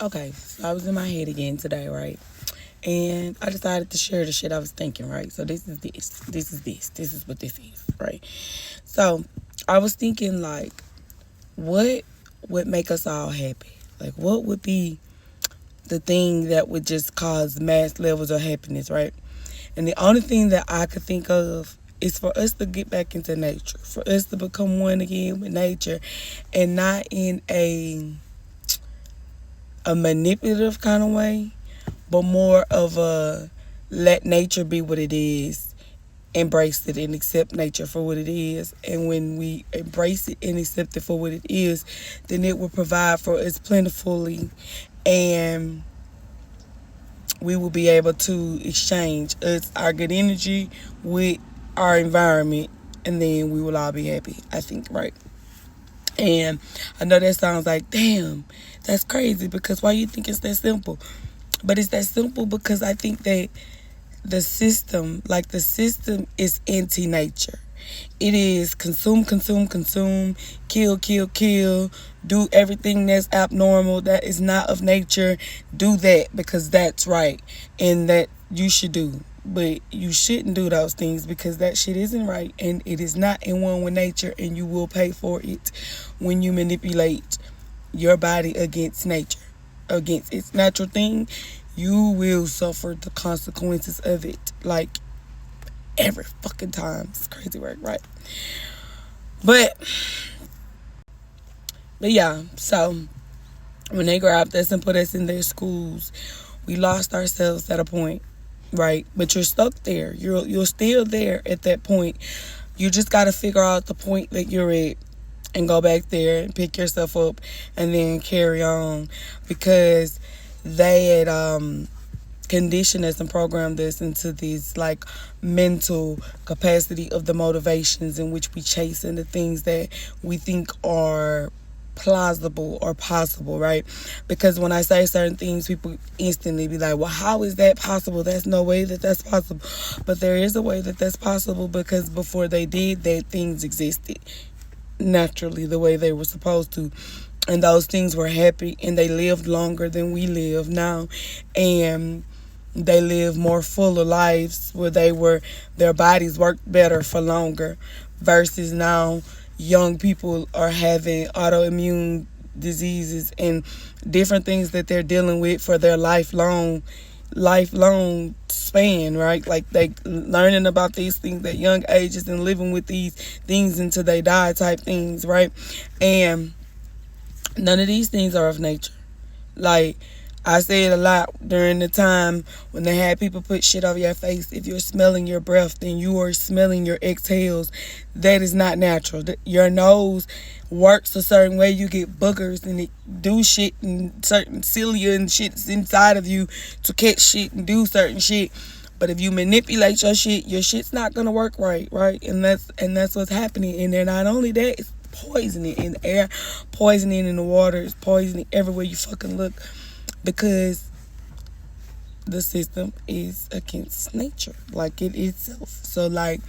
Okay, so I was in my head again today, right? And I decided to share the shit I was thinking, right? So this is this. This is what this is, right? So I was thinking, like, what would make us all happy? Like, what would be the thing that would just cause mass levels of happiness, right? And the only thing that I could think of is for us to get back into nature, for us to become one again with nature, and not in a manipulative kind of way, but more of a let nature be what it is, embrace it and accept nature for what it is. And when we embrace it and accept it for what it is, then it will provide for us plentifully, and we will be able to exchange our good energy with our environment, and then we will all be happy, I think, right? And I know that sounds like, damn, that's crazy, because why you think it's that simple? But it's that simple because I think that the system is anti-nature. It is consume, consume, consume, kill, kill, kill, do everything that's abnormal, that is not of nature. Do that because that's right and that you should do. But you shouldn't do those things because that shit isn't right and it is not in one with nature, and you will pay for it when you manipulate your body against nature, against its natural thing. You will suffer the consequences of it, like every fucking time. It's crazy work, right? But yeah, so when they grabbed us and put us in their schools, we lost ourselves at a point, right? But you're stuck there. You're still there at that point. You just gotta figure out the point that you're at and go back there and pick yourself up and then carry on, because they had conditioned us and programmed us into this like mental capacity of the motivations in which we chase and the things that we think are plausible or possible, right? Because when I say certain things, people instantly be like, well, how is that possible? There's no way that that's possible. But there is a way that that's possible, because before they did that, things existed naturally the way they were supposed to, and those things were happy, and they lived longer than we live now, and they live more fuller lives where their bodies worked better for longer, versus now young people are having autoimmune diseases and different things that they're dealing with for their lifelong span, right? Like they learning about these things at young ages and living with these things until they die type things, right? And none of these things are of nature. Like I said a lot during the time when they had people put shit over your face. If you're smelling your breath, then you are smelling your exhales. That is not natural. Your nose works a certain way. You get boogers and it do shit, and certain cilia and shit's inside of you to catch shit and do certain shit. But if you manipulate your shit's not gonna work right? And that's what's happening. And then not only that, it's poisoning in the air, poisoning in the water, it's poisoning everywhere you fucking look, because the system is against nature, like it itself. So like,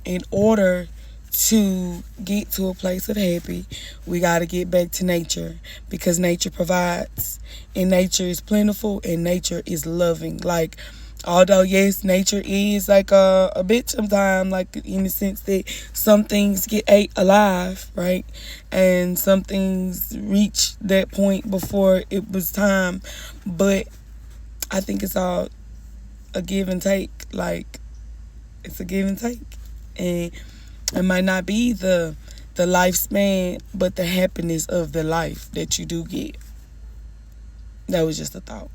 in order to get to a place of happy, we got to get back to nature, because nature provides, and nature is plentiful, and nature is loving. Like, although yes, nature is like a bitch sometimes, like in the sense that some things get ate alive, right? And some things reach that point before it was time. But I think it's all a give and take. Like, it's a give and take. And it might not be the lifespan, but the happiness of the life that you do get. That was just a thought.